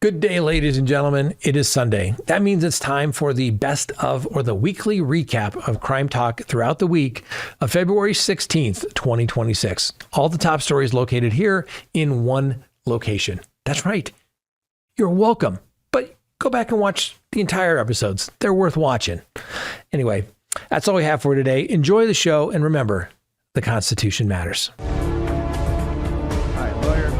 Good day, ladies and gentlemen. It is Sunday. That means it's time for the best of or the weekly recap of Crime Talk throughout the week of February 16th, 2026. All the top stories located here in one location. That's right. You're welcome. But go back and watch the entire episodes. They're worth watching. Anyway, that's all we have for today. Enjoy the show and remember, the Constitution matters. All right, lawyer.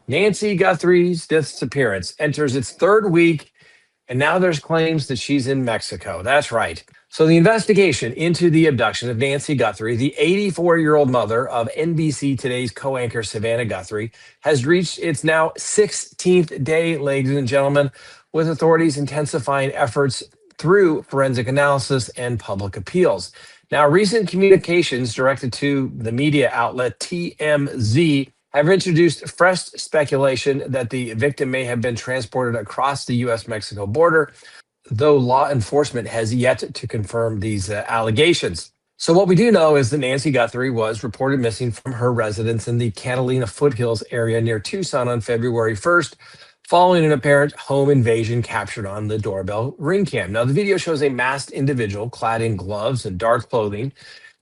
Nancy Guthrie's disappearance enters its third week, and now there's claims that she's in Mexico. That's right. So the investigation into the abduction of Nancy Guthrie, the 84-year-old mother of NBC Today's co-anchor Savannah Guthrie, has reached its now 16th day, ladies and gentlemen, with authorities intensifying efforts through forensic analysis and public appeals. Now, recent communications directed to the media outlet TMZ have introduced fresh speculation that the victim may have been transported across the U.S.-Mexico border, though law enforcement has yet to confirm these allegations. So what we do know is that Nancy Guthrie was reported missing from her residence in the Catalina foothills area near Tucson on February 1st, following an apparent home invasion captured on the doorbell ring cam. Now, the video shows a masked individual clad in gloves and dark clothing,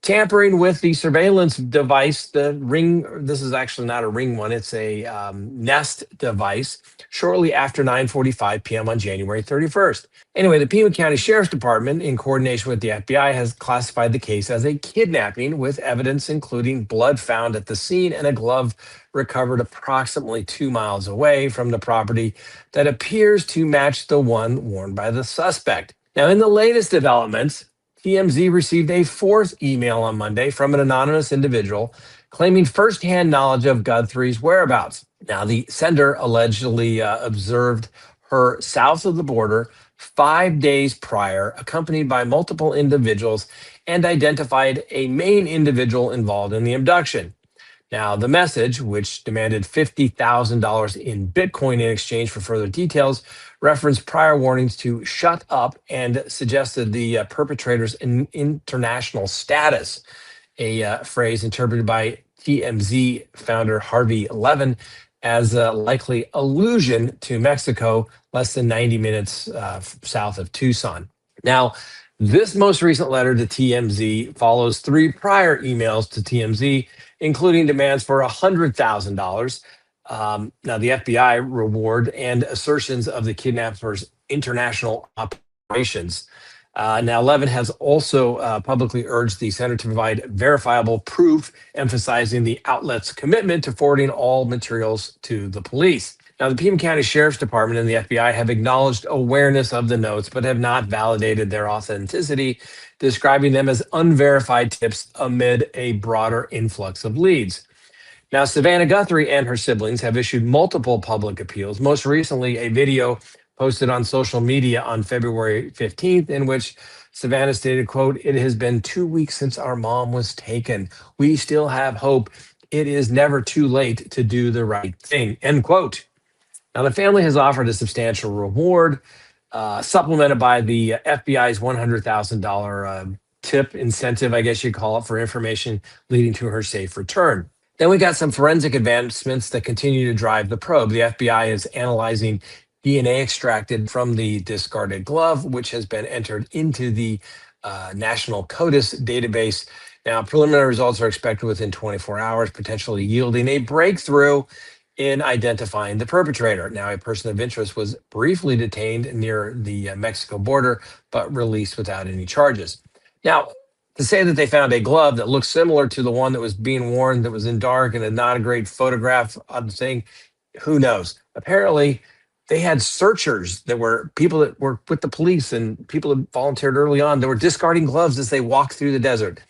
tampering with the surveillance device. The ring, this is actually not a ring one, it's a Nest device, shortly after 9:45 p.m. on January 31st. Anyway, the Pima County Sheriff's Department, in coordination with the FBI, has classified the case as a kidnapping, with evidence including blood found at the scene and a glove recovered approximately 2 miles away from the property that appears to match the one worn by the suspect. Now, in the latest developments, TMZ received a fourth email on Monday from an anonymous individual claiming firsthand knowledge of Guthrie's whereabouts. Now, the sender allegedly observed her south of the border 5 days prior, accompanied by multiple individuals, and identified a main individual involved in the abduction. Now, the message, which demanded $50,000 in Bitcoin in exchange for further details, referenced prior warnings to shut up and suggested the perpetrator's international status, a phrase interpreted by TMZ founder Harvey Levin as a likely allusion to Mexico, less than 90 minutes south of Tucson. Now, this most recent letter to TMZ follows 3 prior emails to TMZ, including demands for $100,000. Now, the FBI reward and assertions of the kidnapper's international operations. Now, Levin has also publicly urged the center to provide verifiable proof, emphasizing the outlet's commitment to forwarding all materials to the police. Now, the Pima County Sheriff's Department and the FBI have acknowledged awareness of the notes, but have not validated their authenticity, describing them as unverified tips amid a broader influx of leads. Now, Savannah Guthrie and her siblings have issued multiple public appeals, most recently a video posted on social media on February 15th, in which Savannah stated, quote, "It has been 2 weeks since our mom was taken. We still have hope. It is never too late to do the right thing," end quote. Now, the family has offered a substantial reward, supplemented by the FBI's $100,000 tip incentive, I guess you'd call it, for information leading to her safe return. Then we got some forensic advancements that continue to drive the probe. The FBI is analyzing DNA extracted from the discarded glove, which has been entered into the National CODIS database. Now, preliminary results are expected within 24 hours, potentially yielding a breakthrough in identifying the perpetrator. Now, a person of interest was briefly detained near the Mexico border, but released without any charges. Now, to say that they found a glove that looked similar to the one that was being worn, that was in dark and had not a great photograph of the thing, who knows? Apparently, they had searchers that were people that were with the police and people that volunteered early on that were discarding gloves as they walked through the desert.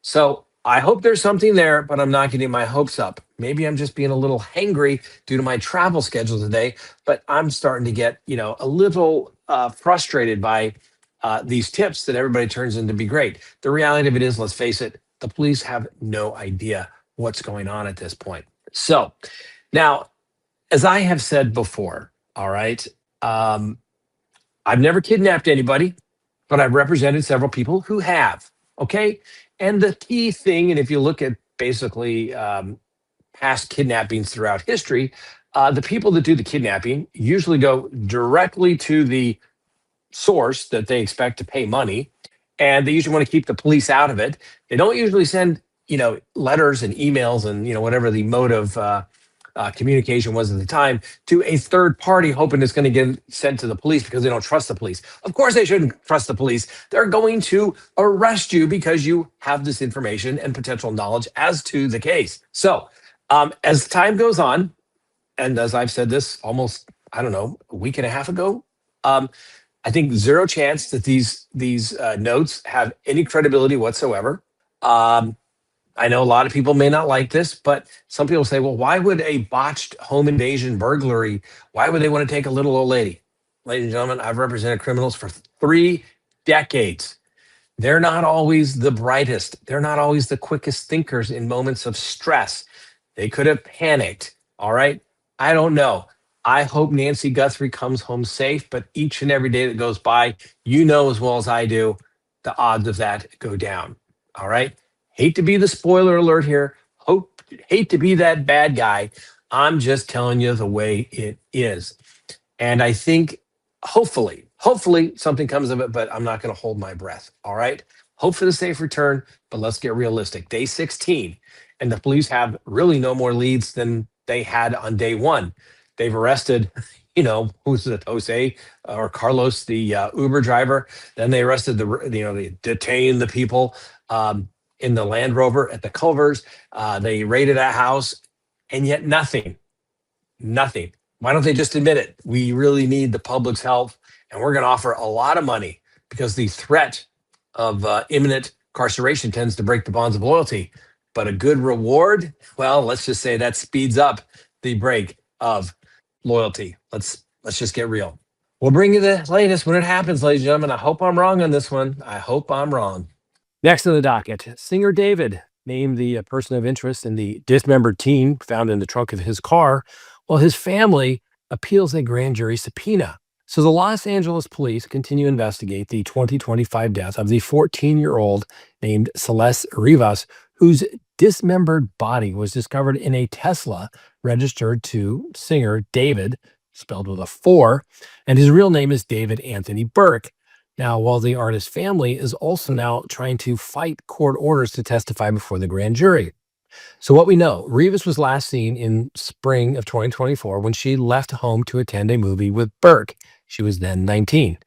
So I hope there's something there, but I'm not getting my hopes up. Maybe I'm just being a little hangry due to my travel schedule today, but I'm starting to get, a little frustrated by these tips that everybody turns in to be great. The reality of it is, let's face it, the police have no idea what's going on at this point. So now, as I have said before, all right, I've never kidnapped anybody, but I've represented several people who have, okay? And the key thing, and if you look at basically past kidnappings throughout history, the people that do the kidnapping usually go directly to the source that they expect to pay money, and they usually want to keep the police out of it. They don't usually send, letters and emails and whatever the mode of communication was at the time to a third party, hoping it's going to get sent to the police because they don't trust the police. Of course, they shouldn't trust the police. They're going to arrest you because you have this information and potential knowledge as to the case. So, as time goes on, and as I've said this almost, I don't know, a week and a half ago, I think zero chance that these notes have any credibility whatsoever. I know a lot of people may not like this, but some people say, well, why would a botched home invasion burglary, why would they want to take a little old lady? Ladies and gentlemen, I've represented criminals for 3 decades. They're not always the brightest. They're not always the quickest thinkers in moments of stress. They could have panicked. All right. I don't know. I hope Nancy Guthrie comes home safe, but each and every day that goes by, you know as well as I do, the odds of that go down. All right. Hate to be the spoiler alert here. Hate to be that bad guy. I'm just telling you the way it is. And I think hopefully something comes of it, but I'm not going to hold my breath. All right. Hope for the safe return, but let's get realistic. Day 16, and the police have really no more leads than they had on day 1. They've arrested, who's it, Jose or Carlos, the Uber driver. Then they arrested they detained the people in the Land Rover at the Culvers. They raided a house, and yet nothing. Why don't they just admit it? We really need the public's help, and we're going to offer a lot of money because the threat of imminent incarceration tends to break the bonds of loyalty. But a good reward, well, let's just say that speeds up the break of loyalty. Let's just get real. We'll bring you the latest when it happens, ladies and gentlemen. I hope I'm wrong on this one. I hope I'm wrong. Next on the docket, singer David, named the person of interest in the dismembered teen found in the trunk of his car, while his family appeals a grand jury subpoena. So the Los Angeles police continue to investigate the 2025 death of the 14-year-old named Celeste Rivas, whose dismembered body was discovered in a Tesla registered to singer David, spelled with a 4, and his real name is David Anthony Burke. Now, while the artist's family is also now trying to fight court orders to testify before the grand jury. So what we know, Rivas was last seen in spring of 2024 when she left home to attend a movie with Burke. She was then 19.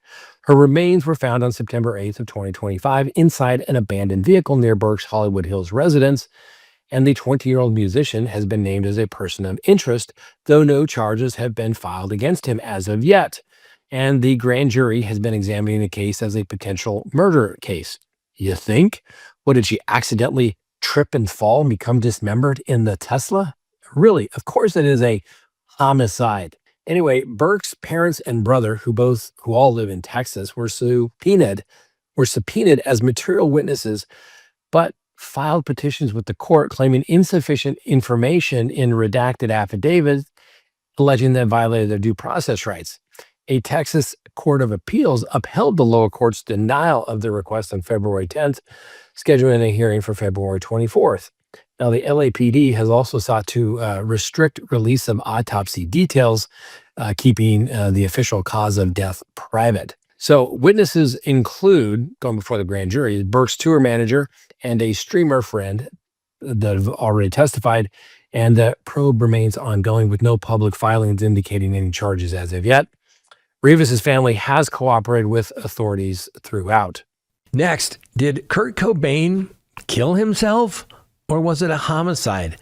Her remains were found on September 8th of 2025 inside an abandoned vehicle near Burke's Hollywood Hills residence, and the 20-year-old musician has been named as a person of interest, though no charges have been filed against him as of yet. And the grand jury has been examining the case as a potential murder case. You think? What, did she accidentally trip and fall and become dismembered in the Tesla? Really? Of course it is a homicide. Anyway, Burke's parents and brother, who all live in Texas, were subpoenaed as material witnesses, but filed petitions with the court claiming insufficient information in redacted affidavits, alleging that violated their due process rights. A Texas Court of Appeals upheld the lower court's denial of the request on February 10th, scheduling a hearing for February 24th. Now, the LAPD has also sought to restrict release of autopsy details, keeping the official cause of death private. So witnesses include, going before the grand jury, Burke's tour manager and a streamer friend that have already testified, and the probe remains ongoing with no public filings indicating any charges as of yet. Rivas' family has cooperated with authorities throughout. Next, did Kurt Cobain kill himself, or was it a homicide?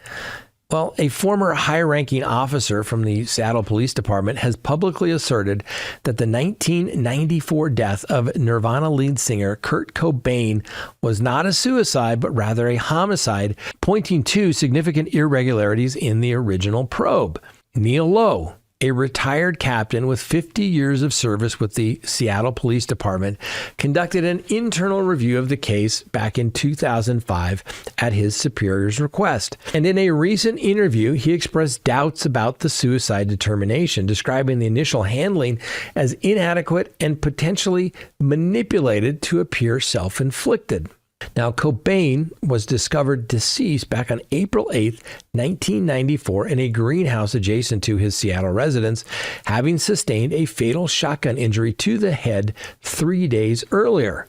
Well, a former high-ranking officer from the Seattle Police Department has publicly asserted that the 1994 death of Nirvana lead singer Kurt Cobain was not a suicide, but rather a homicide, pointing to significant irregularities in the original probe. Neil Lowe, a retired captain with 50 years of service with the Seattle Police Department, conducted an internal review of the case back in 2005 at his superior's request. And in a recent interview, he expressed doubts about the suicide determination, describing the initial handling as inadequate and potentially manipulated to appear self-inflicted. Now, Cobain was discovered deceased back on April 8th, 1994, in a greenhouse adjacent to his Seattle residence, having sustained a fatal shotgun injury to the head 3 days earlier.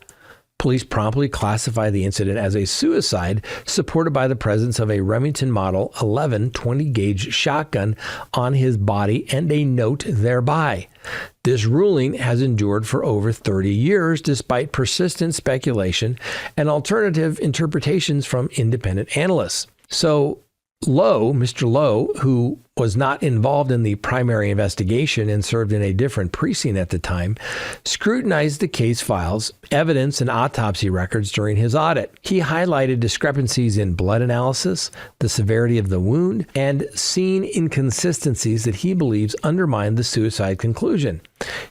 Police promptly classified the incident as a suicide, supported by the presence of a Remington Model 11 20-gauge shotgun on his body and a note thereby. This ruling has endured for over 30 years, despite persistent speculation and alternative interpretations from independent analysts. So, Mr. Lowe, who was not involved in the primary investigation and served in a different precinct at the time, scrutinized the case files, evidence, and autopsy records during his audit. He highlighted discrepancies in blood analysis, the severity of the wound, and scene inconsistencies that he believes undermine the suicide conclusion.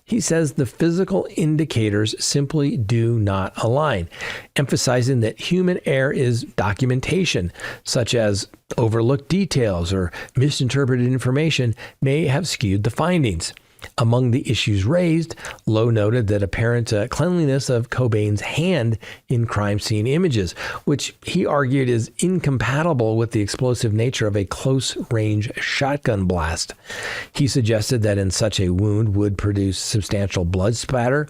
He says the physical indicators simply do not align, emphasizing that human error is documentation, such as overlooked details or misinterpreted information may have skewed the findings. Among the issues raised, Lowe noted that apparent cleanliness of Cobain's hand in crime scene images, which he argued is incompatible with the explosive nature of a close-range shotgun blast. He suggested that in such a wound would produce substantial blood spatter,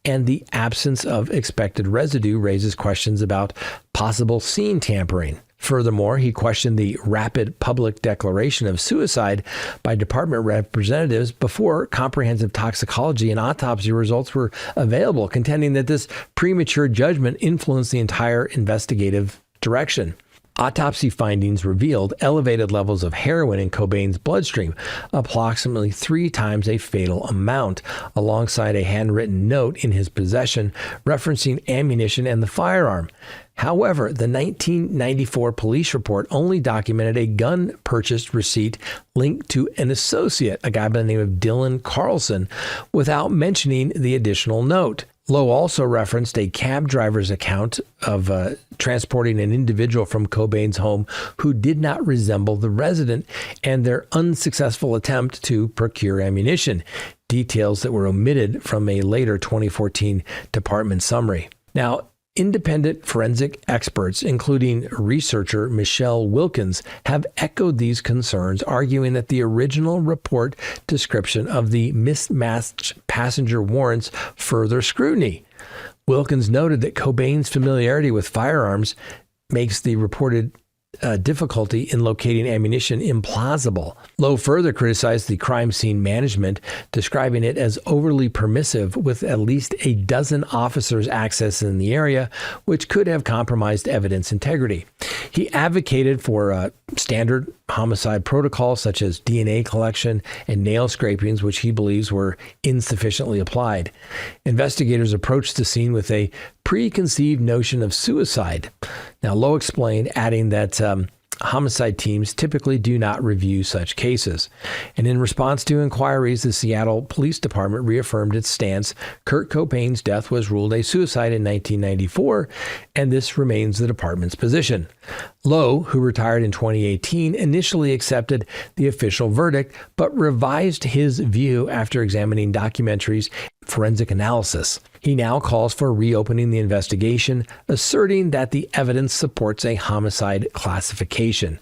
and the absence of expected residue raises questions about possible scene tampering. Furthermore, he questioned the rapid public declaration of suicide by department representatives before comprehensive toxicology and autopsy results were available, contending that this premature judgment influenced the entire investigative direction. Autopsy findings revealed elevated levels of heroin in Cobain's bloodstream, approximately 3 times a fatal amount, alongside a handwritten note in his possession referencing ammunition and the firearm. However, the 1994 police report only documented a gun purchase receipt linked to an associate, a guy by the name of Dylan Carlson, without mentioning the additional note. Lowe also referenced a cab driver's account of transporting an individual from Cobain's home who did not resemble the resident and their unsuccessful attempt to procure ammunition, details that were omitted from a later 2014 department summary. Now, independent forensic experts, including researcher Michelle Wilkins, have echoed these concerns, arguing that the original report description of the mismatched passenger warrants further scrutiny. Wilkins noted that Cobain's familiarity with firearms makes the reported difficulty in locating ammunition implausible. Lowe further criticized the crime scene management, describing it as overly permissive, with at least a dozen officers access in the area, which could have compromised evidence integrity. He advocated for standard homicide protocols such as DNA collection and nail scrapings, which he believes were insufficiently applied. Investigators approached the scene with a preconceived notion of suicide. Now, Lowe explained, adding that homicide teams typically do not review such cases. And in response to inquiries, the Seattle Police Department reaffirmed its stance. Kurt Cobain's death was ruled a suicide in 1994, and this remains the department's position. Lowe, who retired in 2018, initially accepted the official verdict, but revised his view after examining documentaries, forensic analysis. He now calls for reopening the investigation, asserting that the evidence supports a homicide classification.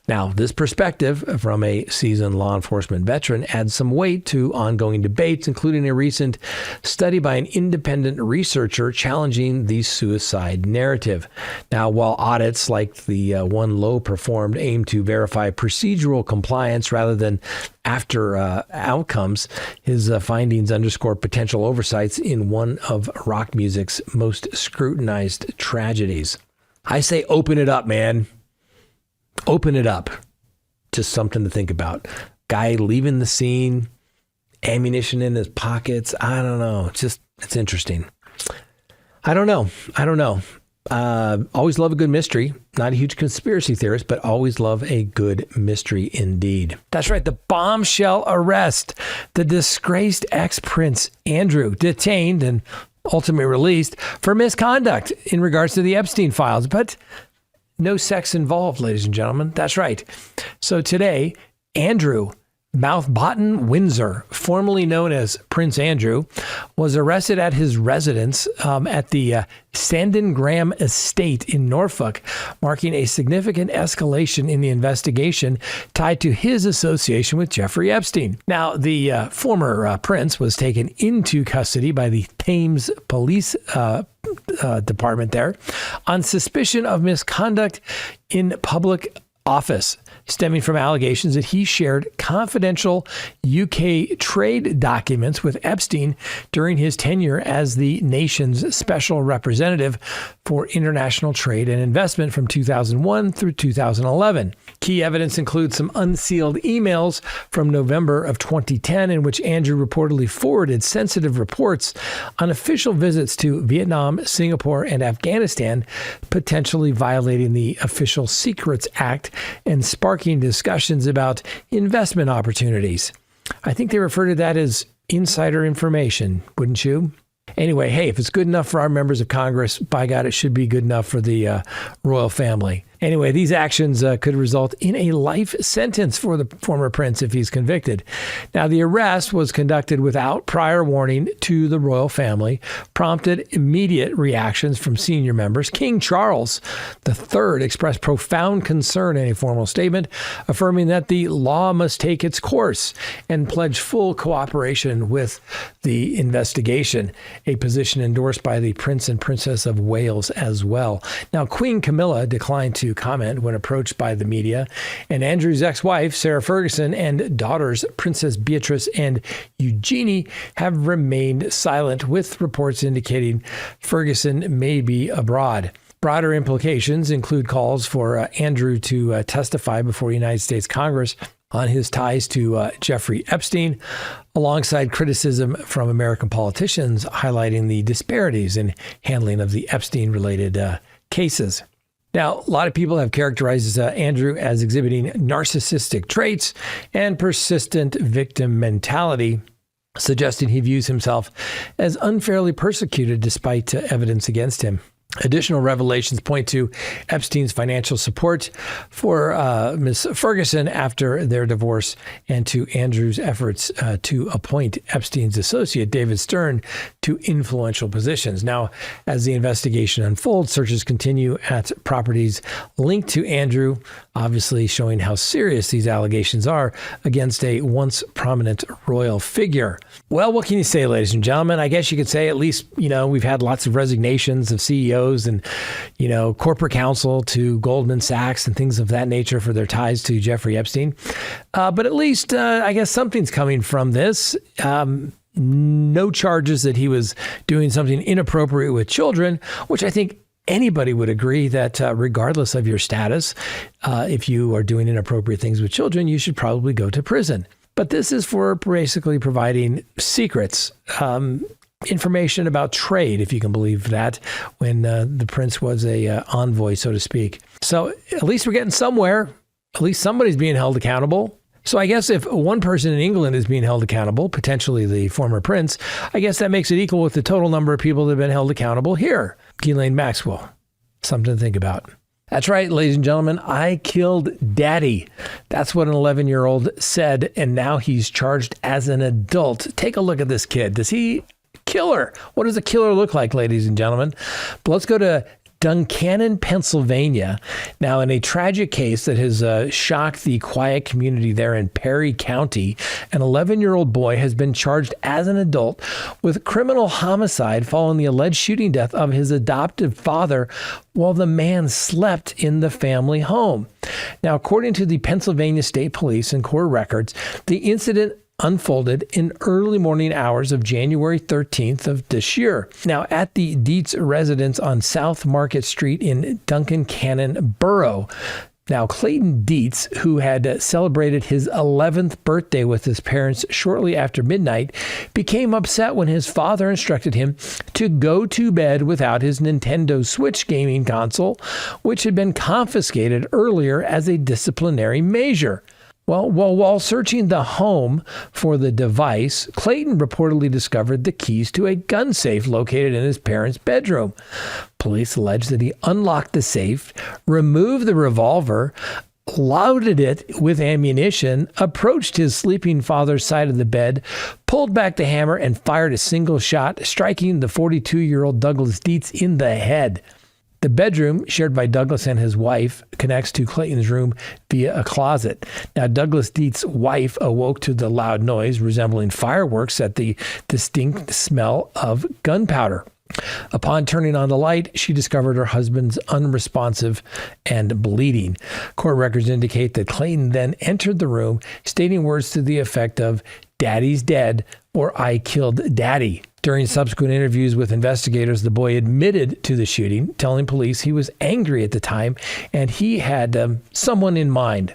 Now, this perspective from a seasoned law enforcement veteran adds some weight to ongoing debates, including a recent study by an independent researcher challenging the suicide narrative. Now, while audits like the one Lowe performed aim to verify procedural compliance rather than after outcomes, his findings underscore potential oversights in one of rock music's most scrutinized tragedies. I say open it up, man. Open it up. Just something to think about. Guy leaving the scene, ammunition in his pockets. I don't know. It's interesting. I don't know. Always love a good mystery. Not a huge conspiracy theorist, but always love a good mystery indeed. That's right. The bombshell arrest. The disgraced ex-Prince Andrew detained and ultimately released for misconduct in regards to the Epstein files. But no sex involved, ladies and gentlemen. That's right. So today, Andrew Mountbatten Windsor, formerly known as Prince Andrew, was arrested at his residence at the Sandringham Estate in Norfolk, marking a significant escalation in the investigation tied to his association with Jeffrey Epstein. Now, the former prince was taken into custody by the Thames Police Department there on suspicion of misconduct in public office, stemming from allegations that he shared confidential UK trade documents with Epstein during his tenure as the nation's special representative for international trade and investment from 2001 through 2011. Key evidence includes some unsealed emails from November of 2010 in which Andrew reportedly forwarded sensitive reports on official visits to Vietnam, Singapore, and Afghanistan, potentially violating the Official Secrets Act and sparking discussions about investment opportunities. I think they refer to that as insider information, wouldn't you? Anyway, hey, if it's good enough for our members of Congress, by God, it should be good enough for the royal family. Anyway, these actions could result in a life sentence for the former prince if he's convicted. Now, the arrest was conducted without prior warning to the royal family, prompted immediate reactions from senior members. King Charles III expressed profound concern in a formal statement, affirming that the law must take its course and pledged full cooperation with the investigation, a position endorsed by the Prince and Princess of Wales as well. Now, Queen Camilla declined to comment when approached by the media, and Andrew's ex-wife, Sarah Ferguson, and daughters, Princess Beatrice and Eugenie, have remained silent, with reports indicating Ferguson may be abroad. Broader implications include calls for Andrew to testify before United States Congress on his ties to Jeffrey Epstein, alongside criticism from American politicians highlighting the disparities in handling of the Epstein-related cases. Now, a lot of people have characterized Andrew as exhibiting narcissistic traits and persistent victim mentality, suggesting he views himself as unfairly persecuted despite evidence against him. Additional revelations point to Epstein's financial support for Ms. Ferguson after their divorce, and to Andrew's efforts to appoint Epstein's associate, David Stern, to influential positions. Now, as the investigation unfolds, searches continue at properties linked to Andrew, obviously showing how serious these allegations are against a once prominent royal figure. Well, what can you say, ladies and gentlemen? I guess you could say at least, we've had lots of resignations of CEOs and, corporate counsel to Goldman Sachs and things of that nature for their ties to Jeffrey Epstein. But at least, I guess something's coming from this. No charges that he was doing something inappropriate with children, which I think anybody would agree that regardless of your status, if you are doing inappropriate things with children, you should probably go to prison. But this is for basically providing secrets, information about trade, if you can believe that, when the prince was a envoy, so to speak. So at least we're getting somewhere. At least somebody's being held accountable. So I guess if one person in England is being held accountable, potentially the former prince, I guess that makes it equal with the total number of people that have been held accountable here. Ghislaine Maxwell. Something to think about. That's right, ladies and gentlemen. I killed Daddy. That's what an 11-year-old said, and now he's charged as an adult. Take a look at this kid. Does he killer? What does a killer look like, ladies and gentlemen? But let's go to Duncannon, Pennsylvania. Now, in a tragic case that has shocked the quiet community there in Perry County, an 11-year-old boy has been charged as an adult with criminal homicide following the alleged shooting death of his adoptive father while the man slept in the family home. Now, according to the Pennsylvania State Police and court records, the incident unfolded in early morning hours of January 13th of this year. Now, at the Dietz residence on South Market Street in Duncannon Borough. Now, Clayton Dietz, who had celebrated his 11th birthday with his parents shortly after midnight, became upset when his father instructed him to go to bed without his Nintendo Switch gaming console, which had been confiscated earlier as a disciplinary measure. Well, while searching the home for the device, Clayton reportedly discovered the keys to a gun safe located in his parents' bedroom. Police allege that he unlocked the safe, removed the revolver, loaded it with ammunition, approached his sleeping father's side of the bed, pulled back the hammer, and fired a single shot, striking the 42-year-old Douglas Dietz in the head. The bedroom, shared by Douglas and his wife, connects to Clayton's room via a closet. Now, Douglas Dietz's wife awoke to the loud noise resembling fireworks at the distinct smell of gunpowder. Upon turning on the light, she discovered her husband's unresponsive and bleeding. Court records indicate that Clayton then entered the room, stating words to the effect of, "Daddy's dead," or "I killed Daddy." During subsequent interviews with investigators, the boy admitted to the shooting, telling police he was angry at the time and he had someone in mind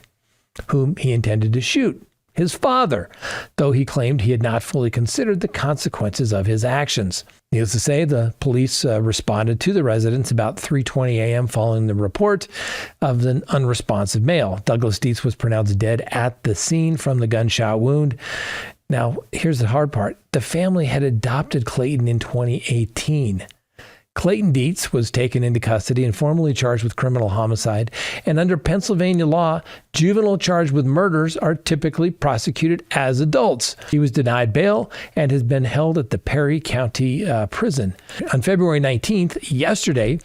whom he intended to shoot, his father, though he claimed he had not fully considered the consequences of his actions. Needless to say, the police responded to the residence about 3:20 a.m. following the report of an unresponsive male. Douglas Dietz was pronounced dead at the scene from the gunshot wound. Now, here's the hard part. The family had adopted Clayton in 2018. Clayton Dietz was taken into custody and formally charged with criminal homicide. And under Pennsylvania law, juvenile charged with murders are typically prosecuted as adults. He was denied bail and has been held at the Perry County Prison. On February 19th, yesterday,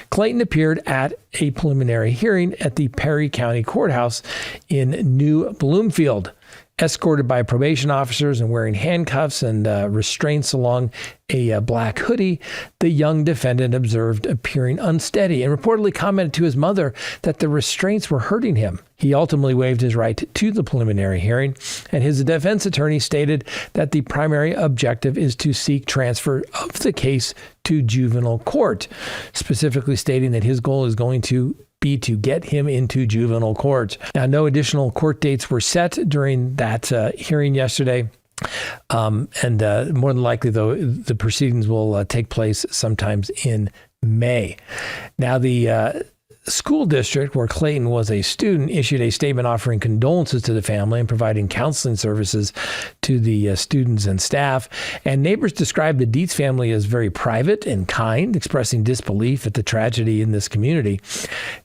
Clayton appeared at a preliminary hearing at the Perry County Courthouse in New Bloomfield. Escorted by probation officers and wearing handcuffs and restraints along a black hoodie, the young defendant observed appearing unsteady and reportedly commented to his mother that the restraints were hurting him. He ultimately waived his right to the preliminary hearing, and his defense attorney stated that the primary objective is to seek transfer of the case to juvenile court, specifically stating that his goal is going to be to get him into juvenile court. Now, no additional court dates were set during that hearing yesterday. And more than likely, though, the proceedings will take place sometimes in May. Now, the school district where Clayton was a student issued a statement offering condolences to the family and providing counseling services to the students and staff. And neighbors described the Dietz family as very private and kind, expressing disbelief at the tragedy in this community.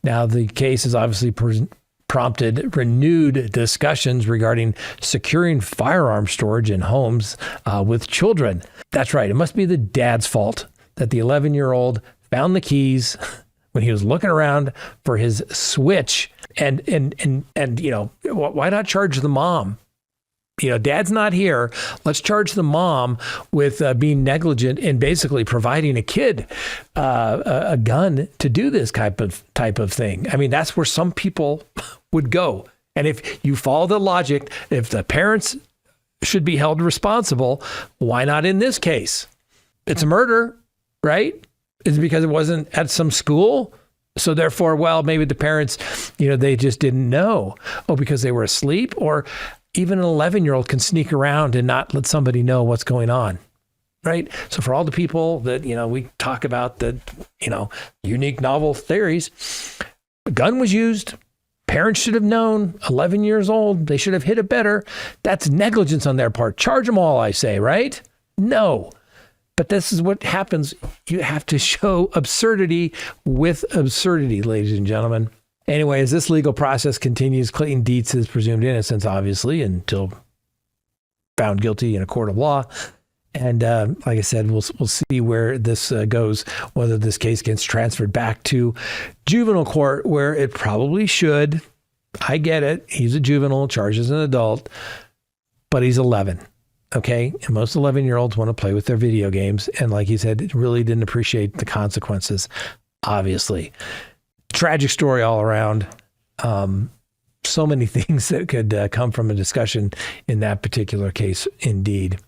Now, the case has obviously prompted renewed discussions regarding securing firearm storage in homes with children. That's right. It must be the dad's fault that the 11-year-old found the keys when he was looking around for his switch. And you know, why not charge the mom? You know, dad's not here. Let's charge the mom with being negligent and basically providing a kid a gun to do this type of thing. I mean, that's where some people would go. And if you follow the logic, if the parents should be held responsible, why not in this case? It's a murder, right? Is it because it wasn't at some school? So therefore, well, maybe the parents, you know, they just didn't know. Oh, because they were asleep? Or even an 11-year-old can sneak around and not let somebody know what's going on, right? So for all the people that, you know, we talk about the, you know, unique novel theories, a gun was used. Parents should have known, 11 years old, they should have hit it better. That's negligence on their part. Charge them all, I say, right? No. But this is what happens. You have to show absurdity with absurdity, ladies and gentlemen. Anyway, as this legal process continues, Clayton Dietz is presumed innocent, obviously, until found guilty in a court of law. And like I said, we'll see where this goes, whether this case gets transferred back to juvenile court, where it probably should. I get it. He's a juvenile, charged as an adult, but he's 11. Okay. And most 11-year-olds want to play with their video games. And like he said, really didn't appreciate the consequences, obviously. Tragic story all around. So many things that could come from a discussion in that particular case, indeed.